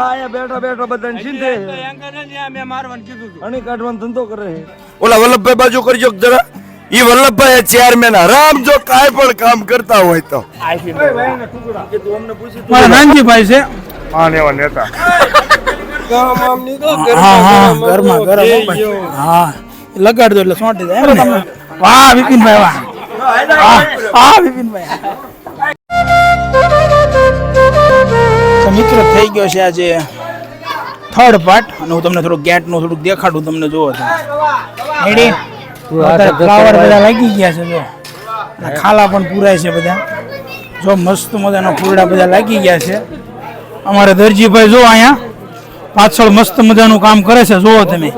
આયા બેઠો બેઠો બધાને ચીંધે મેં મારવાનું કીધું હતું. અને કાઢવાનો ધંધો કરે છે. ઓલા વલ્લભભાઈ બાજુ કરજો જરા. ઈ વલ્લભભાઈ ચેરમેન હરામ જો કાંઈ પણ કામ કરતા હોય તો મારા નાનજીભાઈ છે. હા ને એવા નેતા ઘરમાં હા લગાડજો એટલે સોંટી જાય એમ ને? વાહ વિપિનભાઈ વાહ હા વિપિનભાઈ. તો મિત્રો થઈ ગયો છે આજે થર્ડ પાર્ટ અને હું તમને થોડુંક ગેટ નું થોડુંક દેખાડું તમને જોવો છો રેડી ફ્લાવર બધા લાગી ગયા છે જો અને ખાલા પણ પૂરાય છે બધા જો મસ્ત મજાના ફૂલડા બધા લાગી ગયા છે. અમારે દરજીભાઈ જો અહીંયા પાછળ મસ્ત મજાનું કામ કરે છે. જોવો તમે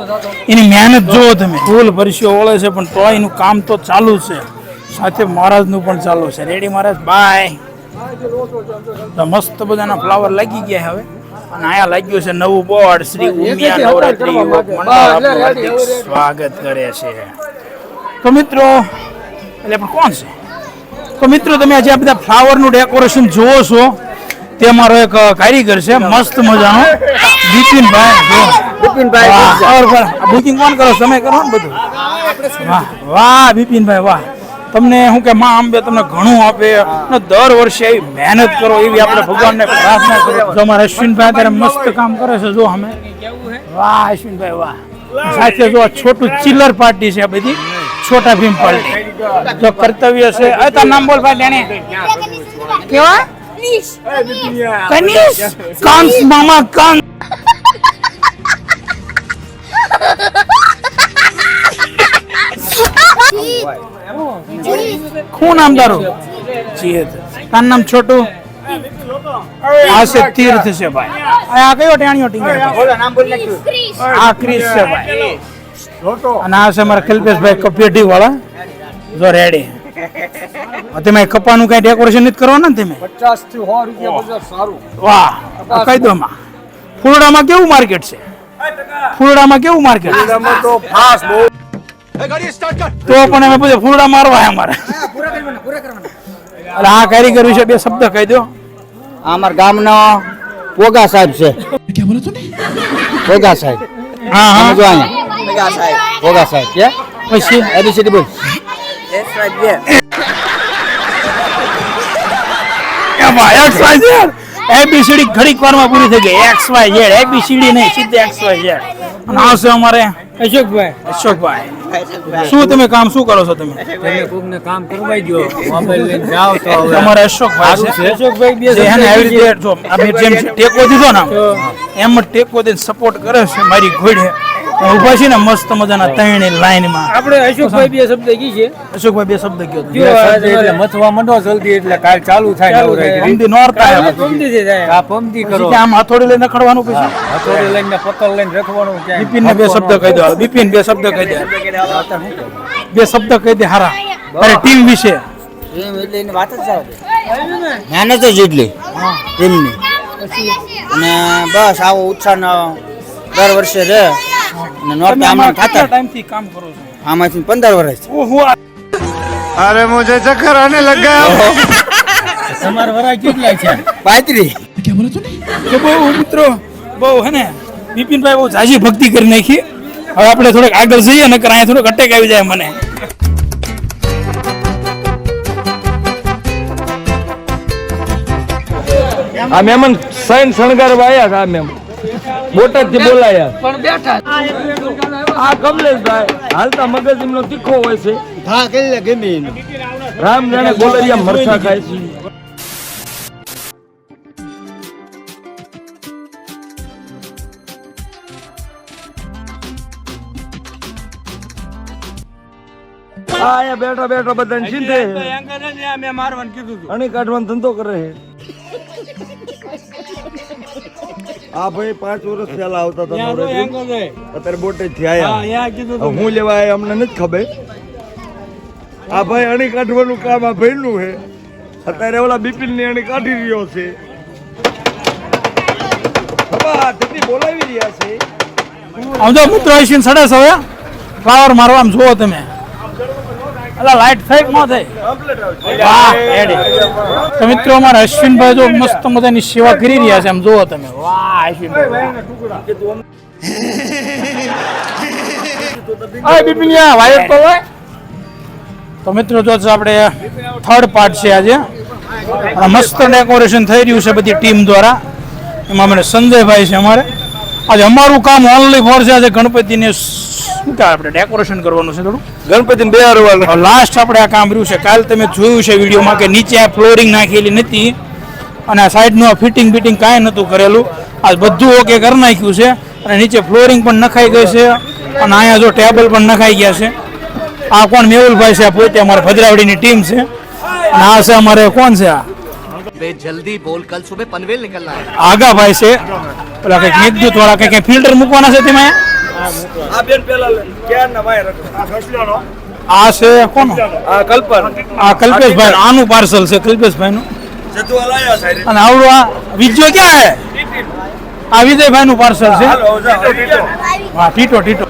એની મહેનત જોવો તમે. ફૂલ પરસ્યો ઓળે છે પણ તો એનું કામ તો ચાલુ છે. સાથે મહારાજનું પણ ચાલુ છે. Ready Maharaj bye. તો મસ્ત બધાના ફ્લાવર લાગી ગયા હવે અને અહીંયા લાગ્યું છે નવું બોર્ડ શ્રી ઉમિયા નવરાત્રી યુવક મંડળ આપણું હાર્દિક સ્વાગત કરે છે. તો મિત્રો એટલે પણ કોણ છે? તો મિત્રો તમે આજે આ બધા ફ્લાવરનું ડેકોરેશન જોવો છો તે અમારો એક કારીગર છે મસ્ત મજાનો બિપિનભાઈ. બુકિંગ કોણ કરો? તમે કરો ને બધું? વાહ વાહ બિપિનભાઈ વાહ. તમને શું કે માં અંબે તમને ઘણું આપે અને દર વર્ષે એવી મહેનત કરો એવી આપણે ભગવાનને પ્રાર્થના કરીએ. જો અમારા અશ્વિનભાઈ અત્યારે મસ્ત કામ કરે છે. જો અમે વાહ અશ્વિનભાઈ વાહ. સાથે જો છોટું ચિલ્લર પાર્ટી છે બધી છોટા ભીમ પાર્ટી. જો કર્તવ્ય છે તારું નામ બોલ ભાઈ ડેને કેવા કનીશ કાંસ મામા કાંસ. શું નામ તારું? જીત. તારું નામ છોટું? આ છે તીર્થ છે ભાઈ. આ કયો ટેણીઓ ટીંગે? આ ક્રિસ છે ભાઈ. અને આ છે મારા કલ્પેશભાઈ કપેટી વાળા. જો રેડી. તમે કપાનું કઈ ડેકોરેશન નથી કરવાના ને તમે? 50 થી 100 રૂપિયા બજાર સારું. વાહ કહી દો માં. ફૂલડામાં કેવું માર્કેટ છે? ફૂલડામાં કેવું માર્કેટ? તો ફાસ બહુ. તો પણ અમે બધે ફૂલડા મારવા અમારે. એટલે આ કારીગર વિશે બે શબ્દ કહી દો. અમારા ગામનો પોગા સાહેબ છે. પોગા સાહેબ. હા હા જો અહીંયા પોગા સાહેબ કે પછી એબીસીડી બોલ. એબીસીડી ઘડીક વારમાં પૂરી થઈ ગઈ. XYZ એબીસીડી નહીં સીધે XYZ. અને આ છે અમારે અશોકભાઈ. શું તમે કામ શું કરો છો તમે? કોકને કામ કરવાઈ ગયો મોબાઈલ લઈને જાવ તો તમારે અશોકભાઈ છે. અશોકભાઈ બે એને આવી રીતે જો આપણે જેમ ટેકો દીધો ને એમ જ ટેકો દઈને સપોર્ટ કરે છે મારી ઘોડે. ઉભા છે ને મસ્ત મજાના ત્રણેય લાઈનમાં. આપણે અશોકભાઈ બે શબ્દ કી છે. અશોકભાઈ બે શબ્દ કયો એટલે મથવા મંડો જલ્દી એટલે કાલ ચાલુ થાય નવરાત્રી. પમદી નોરતા પમદી થી જાય. આ પમદી કરો. આમ હથોડી લઈને ખડવાનું પછી હથોડી લઈને પતલ લઈને રખવાનું ક્યાં. બિપિન ને બે શબ્દ કહી દો. બિપિન બે શબ્દ કહી દે. બે શબ્દ કહી દે હારા. અરે ટીમ વિશે એટલે એની વાત જ ચાલે. મહેનત જ એટલી ટીમની. અને બસ આવો ઉત્સાહ દર વર્ષે રહે. અને નોર્થ આમાં ખાતર ટાઈમથી કામ કરો છો? આમાંથી 15 વર્ષ. ઓહો અરે મુજે ચક્કર આને લગ ગયા. તમારા વરા કેટલા છે? 35. તો બહુ મિત્રો બહુ હે ને બિપિનભાઈ બહુ ઝાઝી ભક્તિ કરી નાખી. હવે આપણે થોડુંક આગળ જઈએ ને અહીંયા થોડુંક અટેક આવી જાય મને. આ મહેમાન સૈન શણગારવા આવ્યા હતા. આ મહેમાન બોટાદ થી બોલાયા પણ બેઠા. આ કમલેશભાઈ હાલતા મગજ એમનો તીખો હોય છે. હા કે ગમે એનું. રામ જાણે ગોલરિયા મરચા ખાય છે. આયા બેઠો બેઠો બધાને ચીંધે મેં મારવાનું કીધું હતું. અને કાઢવાનો ધંધો કરે છે. આ ભાઈ 5 વર્ષ પહેલા આવતા હતા નવરાત્રી. અત્યારે બોટેજ થી આયા. હું લેવા આયા અમને નથી ખબર. આ ભાઈ અણી કાઢવાનું કામ આ ભાઈ નું છે. અત્યારે ઓલા બિપિન ની અણી કાઢી રહ્યો છે. બોલાવી રહ્યા છે. આમ તો મિત્રો આવીને 7:30 ફ્લાવર મારવા આમ જુઓ તમે. અલા લાઈટ થઈ કે ન થઈ? વાહ રેડી. તો મિત્રો અમારા અશ્વિનભાઈ જો મસ્ત મજાની સેવા કરી રહ્યા છે, આમ જુઓ તમે. વાહ અશ્વિનભાઈ. આ બિપિનિયા વાયર તો હોય. તો મિત્રો જો આપણે થર્ડ પાર્ટ છે આજે, અને મસ્ત ડેકોરેશન થઈ રહ્યું છે બધી ટીમ દ્વારા. એમાં મને સંજયભાઈ છે અમારે. આજે અમારું કામ ઓનલી ફોર છે આજે ગણપતિને શું કહેવાય આપણે ડેકોરેશન કરવાનું છે થોડું. ગણપતિને બેહારવાનું. લાસ્ટ આપણે આ કામ રહ્યું છે. કાલ તમે જોયું છે વિડીયોમાં કે નીચે ફ્લોરિંગ નાખેલી નથી અને આ સાઈડનું ફિટિંગ બિટિંગ કાંઈ નહોતું કરેલું. આ બધું ઓકે કરી નાખ્યું છે અને નીચે ફ્લોરિંગ પણ નખાઈ ગઈ છે અને અહીંયા જો ટેબલ પણ નખાઈ ગયા છે. આ કોણ મેહુલભાઈ છે, આ પોતે અમારે ભદ્રાવડીની ટીમ છે. અને આ છે અમારે કોણ છે, આ जल्दी बोल कल सुबह पनवेल निकलना है। આગા ભાઈ છે. પેલા કંઈક વિદ્યુત વાળા કંઈક ફિલ્ટર મૂકવાના છે તેમાં. આ બેન પેલા ક્યાં ના વાયર આ છે કોણ? આ કલ્પન. આ કલ્પેશભાઈ. આનું પાર્સલ છે કલ્પેશભાઈનું. જતુઆ લાયા સાહેબ. અને આવડું આ વિજય ક્યાં હે? આ વિજયભાઈનું પાર્સલ છે. હા ટીટો ટીટો.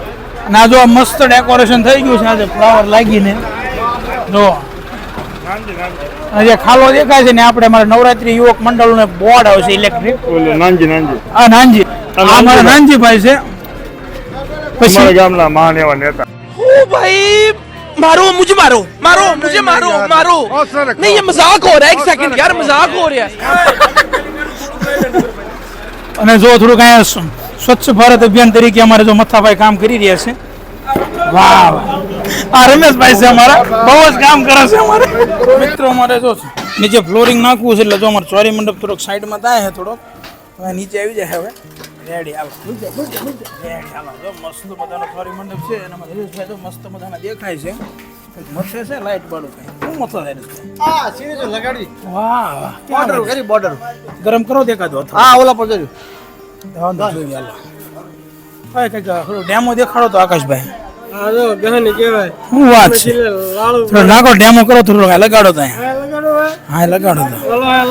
અને આ જો મસ્ત ડેકોરેશન થઈ ગયું છે આજે ફ્લાવર લાગીને. જો જે ખાલો દેખાય છે ને, આપણે મારા નવરાત્રી યુવક મંડળનું એક બોર્ડ આવશે ઇલેક્ટ્રિક. નાનજી નાનજી. આ નાનજી. આ મારા નાનજીભાઈ છે. પછી ગામના મહાન એવા નેતા. ओ भाई मारो मुझे मारो मारो मुझे मारो मारो नहीं ये मजाक हो रहा है एक सेकंड यार मजाक हो रहा है અને જો થોડુંક અહીંયા સ્વચ્છ ભારત અભિયાન તરીકે અમારે જો મથાભાઈ કામ કરી રહ્યા છે. વાહ આ રમેશભાઈ છે અમારા, બહુ જ કામ કરે છે અમારે મિત્રો. અમારે જો નીચે ફ્લોરિંગ નાખવું છે એટલે જો અમારે ચોરી મંડપ થોડોક સાઈડમાં થાય છે થોડોક. હવે નીચે આવી જાય હવે રેડી. હાલો રેડી. હાલો જો મસ્ત મજાનો ચોરી મંડપ છે અને અમારા હરીશભાઈ તો મસ્ત મજાના દેખાય છે. મથે છે લાઈટ બાળું કઈ શું મથો થાય? આ સીરીઝ લગાડી. વાહ વાહ બોર્ડર કરી બોર્ડર. ગરમ કરો દેખાતો હતો. હા ઓલા પર જોયું. જોઈએ હાલો. હવે કંઈક થોડો ડેમો દેખાડો તો આકાશભાઈ. હા જો ગહની કહેવાય. શું વાત છે? લાળુ થોડો નાખો ડેમો કરો થોડો. લગાડો તો અહીંયા. લગાડો હા લગાડો તો.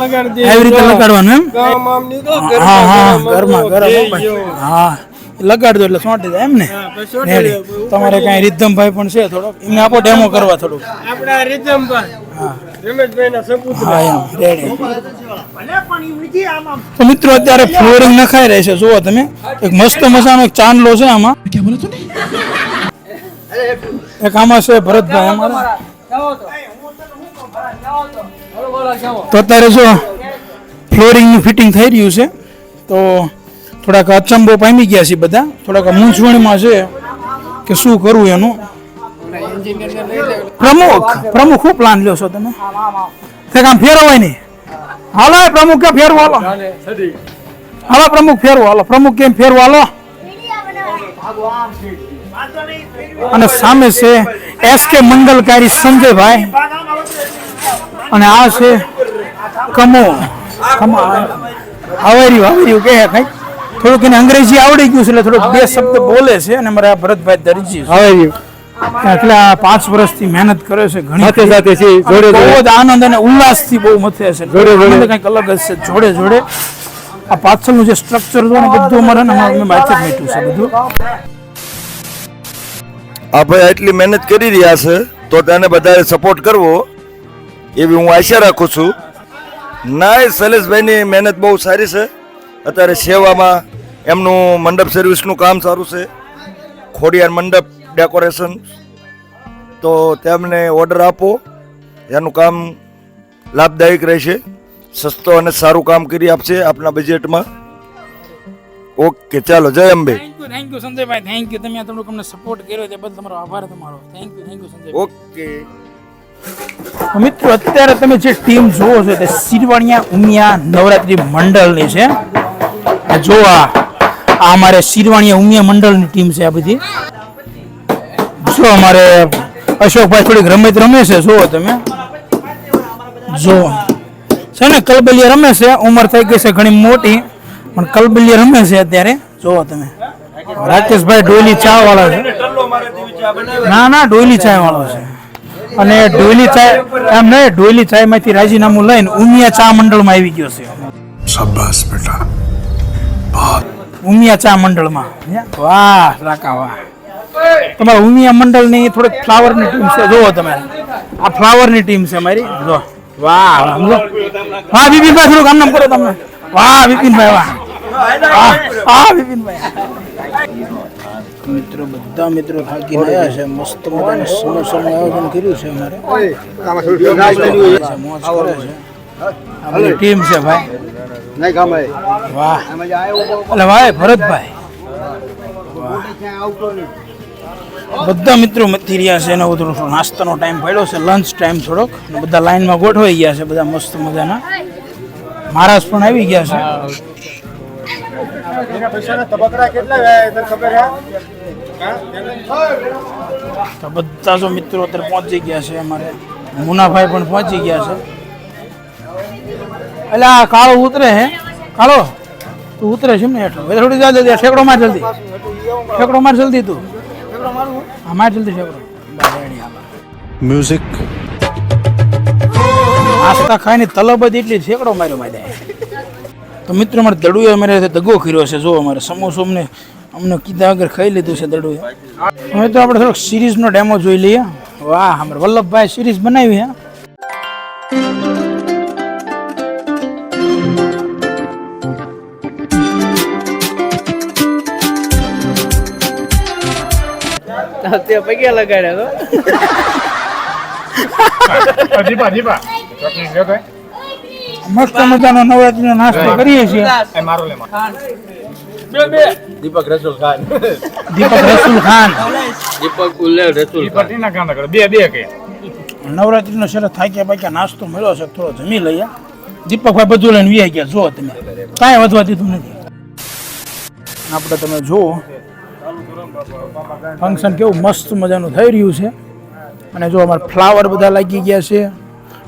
લગાડી દે. એવી રીતે લગાડવાનું એમ? ગામ આમ નીકળો. હા હા ગરમા ગરમ હો ભાઈ. હા લગાડ દો એટલે ચોંટી જાય એમ ને. રેડી. તમારે કાંઈ રીધમભાઈ પણ છે થોડોક, એમને આપો ડેમો કરવા થોડુંક. આપણા રીતમભાઈ હા રમેશભાઈના સપુત્ર. હા એમ રેડી. તો મિત્રો અત્યારે ફ્લોરિંગ નખાઈ રહે છે. જુઓ તમે એક મસ્ત મજાનો એક ચાંદલો છે આમાં. એક આમાં છે ભરતભાઈ અમારા. તો અત્યારે જો ફ્લોરિંગનું ફિટિંગ થઈ રહ્યું છે. તો થોડાક અચંબો પામી ગયા છે બધા. થોડાક મૂંઝવણમાં છે કે શું કરવું એનું. પ્રમુખ શું પ્લાન લ્યો છો તમે? આમ ફેરવાય નહીં. હાલો પ્રમુખ કે ફેરવો હાલો. હાલો પ્રમુખ ફેરવો હાલો. પ્રમુખ કેમ ફેરવો હાલો. અને સામે છે એસકે મંગલકારી સંજયભાઈ અને આ છે કમો હવેર્યું કે કઈક થોડુંક એને અંગ્રેજી આવડી ગયું છે એટલે થોડુંક બે શબ્દ બોલે છે. અને મારા ભરતભાઈ દરજી હવેર્યું એટલે 5 વર્ષથી મહેનત કરે છે ઘણી સાથે બહુ જ આનંદ અને ઉલ્લાસથી બહુ મથે છે. કંઈક અલગ જ છે જોડે જોડે. આ પાછળનું જે સ્ટ્રક્ચર છે ને બધું અમારે માથે જ બેઠું છે બધું. આ ભાઈ આટલી મહેનત કરી રહ્યા છે તો તેને બધાએ સપોર્ટ કરવો એવી હું આશા રાખું છું. ના શૈલેષભાઈની મહેનત બહુ સારી છે. અત્યારે સેવામાં એમનું મંડપ સર્વિસનું કામ સારું છે. ખોડિયાર મંડપ ડેકોરેશન તો તેમને ઓર્ડર આપો. એનું કામ લાભદાયક રહેશે. સસ્તો અને સારું કામ કરી આપશે આપના બજેટમાં. ઓકે ચાલો જય Ambe. Thank you Sanjaybhai. Thank you. તમે થોડુંક અમને સપોર્ટ કર્યો તે બદલ તમારો આભાર તમારો. Thank you Sanjaybhai. ઓકે મિત્રો અત્યારે તમે જે ટીમ જોવો છો તે શિરવાણિયા ઉમિયા નવરાત્રી મંડળની છે. જો આ અમારે શિરવાણિયા ઉમિયા મંડળની ટીમ છે. આ બધી જો અમારે અશોકભાઈ થોડીક રમત રમે છે. જુઓ તમે જો છે ને કલબલિયા રમે છે. ઉંમર થઈ ગઈ છે ઘણી મોટી પણ કલબલિયા રમે છે અત્યારે. જુઓ તમે રાકેશભાઈ ડોયલી ચા વાળા છે. ના ડોયલી ચા વાળો છે. અને ડોયલી ચા એમ નહીં, ડોયલી ચા માંથી રાજીનામું લઈને ઉમિયા ચા મંડળમાં આવી ગયો છે. શાબાશ બેટા. ઉમિયા ચા મંડળમાં. વાહ રાકા વાહ. તમારા ઉમિયા મંડળની થોડીક ફ્લાવરની ટીમ છે. જુઓ તમે આ ફ્લાવરની ટીમ છે મારી જો વાહ સમજો હા વિપિનભાઈ થોડું કામ નામ કરો તમે વાહ વિપિનભાઈ વાહ હા વિપિનભાઈ મિત્રો બધા મિત્રો થાકી રહ્યા છે મસ્ત મજાનું સમોસાનું આયોજન કર્યું છે અમારે મોજ કરે છે આપણી ટીમ છે ભાઈ વાહ એટલે ભાઈ ભરતભાઈ બધા મિત્રો મથી રહ્યા છે એનો થોડો નાસ્તાનો ટાઈમ પડ્યો છે લંચ ટાઈમ થોડોક અને બધા લાઈનમાં ગોઠવાઈ ગયા છે બધા મસ્ત મજાના મહારાજ પણ આવી ગયા છે તો બધા જો મિત્રો અત્યારે પહોંચી ગયા છે અમારે મુનાભાઈ પણ પહોંચી ગયા છે એટલે આ કાળો ઉતરે હે કાળો તું ઉતરે છે ને હેઠળ થોડી જલ્દી ઠેકડો માર જલ્દી તું હા માર જલ્દી ઠેકડો મ્યુઝિક નાસ્તા ખાઈને તલબ જ એટલી ઠેકડો માર્યો મારે તો મિત્રો અમારે દડુએ અમારે દગો કર્યો છે જો અમારે સમોસો અમને કીધા વગર ખાઈ લીધું છે દડુએ હવે તો આપણે થોડોક સિરીઝનો ડેમો જોઈ લઈએ વાહ અમારે વલ્લભભાઈ સિરીઝ બનાવી હે પગે લગાડ્યા મસ્ત મજાનો નવરાત્રીનો નાસ્તો કરીએ છીએ દીપક રસુલ ખાન નવરાત્રીનો શરત થાક્યા પાક્યા નાસ્તો મળ્યો છે થોડો જમી લઈએ દીપકભાઈ બધું લઈને વી ગયા જો તમે કાંઈ વધવા દીધું નથી આપણે તમે જુઓ ફંક્શન કેવું મસ્ત મજાનું થઈ રહ્યું છે અને જો અમારા ફ્લાવર બધા લાગી ગયા છે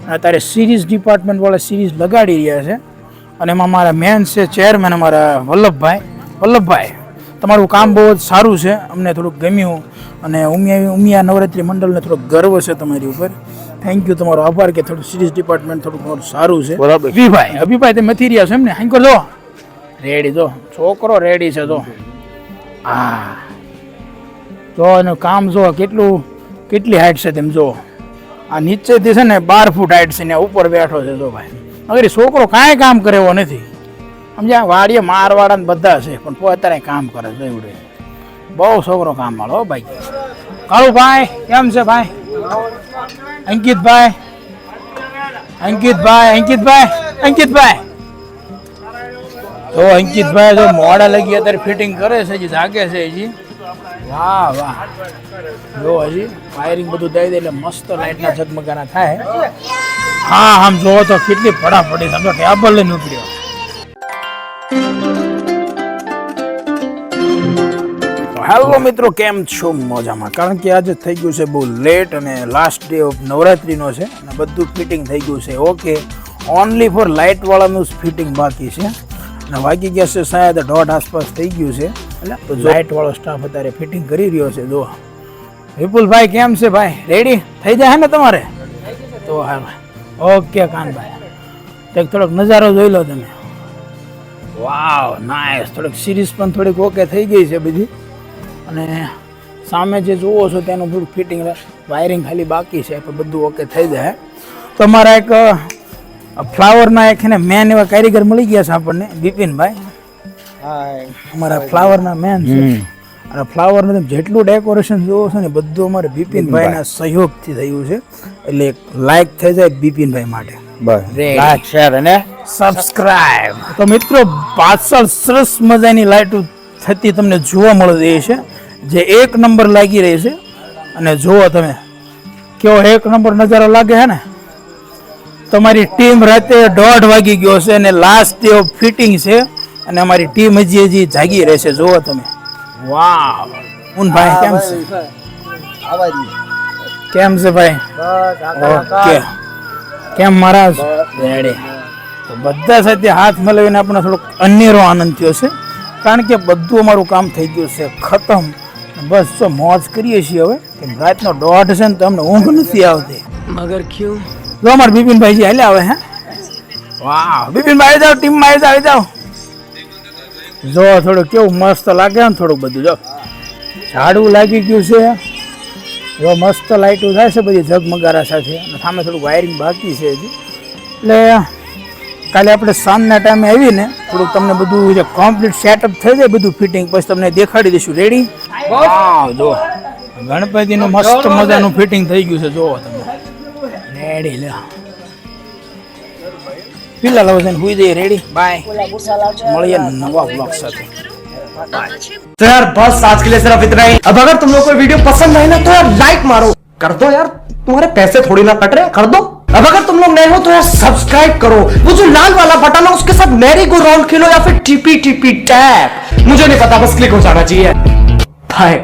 અને અત્યારે સિરીઝ ડિપાર્ટમેન્ટવાળા સિરીઝ લગાડી રહ્યા છે અને એમાં મારા મેન છે ચેરમેન અમારા વલ્લભભાઈ તમારું કામ બહુ જ સારું છે અમને થોડુંક ગમ્યું અને ઉમિયા નવરાત્રિ મંડળને થોડોક ગર્વ છે તમારી ઉપર થેન્ક યુ તમારો આભાર કે થોડું સિરીઝ ડિપાર્ટમેન્ટ થોડુંક તમારું સારું છે અભિભાઈ તમે મથી રહ્યા છો એમ ને હાંકર જો રેડી જો છોકરો રેડી છે જો હા જો એનું કામ જો કેટલી હાઈટ છે તેમ જો આ નીચેથી છે ને 12 ફૂટ હાઈટ છે ને ઉપર બેઠો છે જો ભાઈ અગર એ છોકરો કાંઈ કામ કરે એવો નથી સમજ્યા વાડીએ મારવાડા ને બધા છે પણ પોતાને કામ કરે છે એવડે બહુ છોકરો કામ વાળો હો ભાઈ કાળુભાઈ કેમ છે ભાઈ અંકિતભાઈ તો અંકિતભાઈ જો મોડા લગી અત્યારે ફિટિંગ કરે છે હજી જાગે છે હજી વાહ જો હજી વાયરિંગ બધું દઈ દે એટલે મસ્ત લાઈટના ઝગમગાના થાય હા આમ જોવો તો કેટલી ફટાફટી સમજો ટેબલ લઈને ઉપડ્યો હેલો મિત્રો કેમ છો મજામાં કારણ કે આજે થઈ ગયું છે બહુ લેટ અને લાસ્ટ ડે ઓફ નવરાત્રીનો છે અને બધું ફિટિંગ થઈ ગયું છે ઓકે ઓનલી ફોર લાઇટવાળાનું જ ફિટિંગ બાકી છે અને વાગી ગયા છે શાયદ 1:30 આસપાસ થઈ ગયું છે એટલે લાઇટવાળો સ્ટાફ અત્યારે ફિટિંગ કરી રહ્યો છે જો વિપુલભાઈ કેમ છે ભાઈ રેડી થઈ જાય ને તમારે તો હા ભાઈ ઓકે કાનભાઈ થોડોક નજારો જોઈ લો તમે વાવ નાઈસ થોડીક સિરીઝ પણ થોડીક ઓકે થઈ ગઈ છે બધી અને સામે જે જુઓ છો તેનું થોડું ફિટિંગ વાયરિંગ ખાલી બાકી છે પણ બધું ઓકે થઈ જાય તો અમારા એક ફ્લાવરના એક ને મેન એવા કારીગર મળી ગયા છે આપણને બિપિનભાઈ અમારા ફ્લાવરના મેન છે અને ફ્લાવરનું જેટલું ડેકોરેશન જોવો છો ને બધું અમારે બિપિનભાઈના સહયોગથી થયું છે એટલે લાઈક થઈ જાય બિપિનભાઈ માટે લાઈક શેર અને સબસ્ક્રાઇબ તો મિત્રો પાછળ સરસ મજાની લાઈટો થતી તમને જોવા મળી રહી છે જે એક નંબર લાગી રહી છે અને જુઓ તમે કેવો એક નંબર નજારો લાગે છે ને તમારી ટીમ રાતે 1:30 વાગી ગયો છે અને લાસ્ટ ડે ઓફ ફિટિંગ છે અને અમારી ટીમ હજી જાગી રહેશે જુઓ તમે વાવ ભાઈ કેમ છે ભાઈ ઓકે કેમ મહારાજ રેડી તો બધા સાથે હાથ મિલાવીને આપણને થોડોક અનેરો આનંદ થયો છે કારણ કે બધું અમારું કામ થઈ ગયું છે ખતમ બસ જો મોજ કરીએ છીએ હવે કે રાતનો 1:30 છે ને તો અમને ઊંઘ નથી આવતી मगर क्यों? જો અમારા બિપિનભાઈ હાલે આવે હે વાહ બિપિનભાઈ આવી જાઓ ટીમમાં આવી જાઓ જો થોડું કેવું મસ્ત લાગે ને થોડુંક બધું જો ઝાડવું લાગી ગયું છે જો મસ્ત લાઇટો થાય છે બધી ઝગમગારા સાથે અને સામે થોડું વાયરિંગ બાકી છે હજી. એટલે કાલે આપણે સાંજના ટાઈમે આવીને થોડુંક તમને બધું જે કમ્પ્લીટ સેટઅપ થઈ જાય બધું ફિટિંગ પછી તમને દેખાડી દઈશું. રેડી? વાવ, જો ગણપતિનું મસ્ત મજાનું ફિટિંગ થઈ ગયું છે. જોવો તમે રેડી. લે પીલા લાવો છે હુઈ જઈએ. રેડી? બાય, મળીએ નવા બ્લોગ સાથે. तो यार बस आज के लिए सिर्फ इतना ही. अब अगर तुम लोग को वीडियो पसंद आए ना तो यार लाइक मारो, कर दो यार, तुम्हारे पैसे थोड़ी ना कट रहे, कर दो. अब अगर तुम लोग नए हो तो यार सब्सक्राइब करो, वो जो लाल वाला बटन है उसके साथ मैरी गो राउंड खेलो या फिर टीपी टीपी टैप, मुझे नहीं पता, बस क्लिक हो जाना चाहिए. बाय.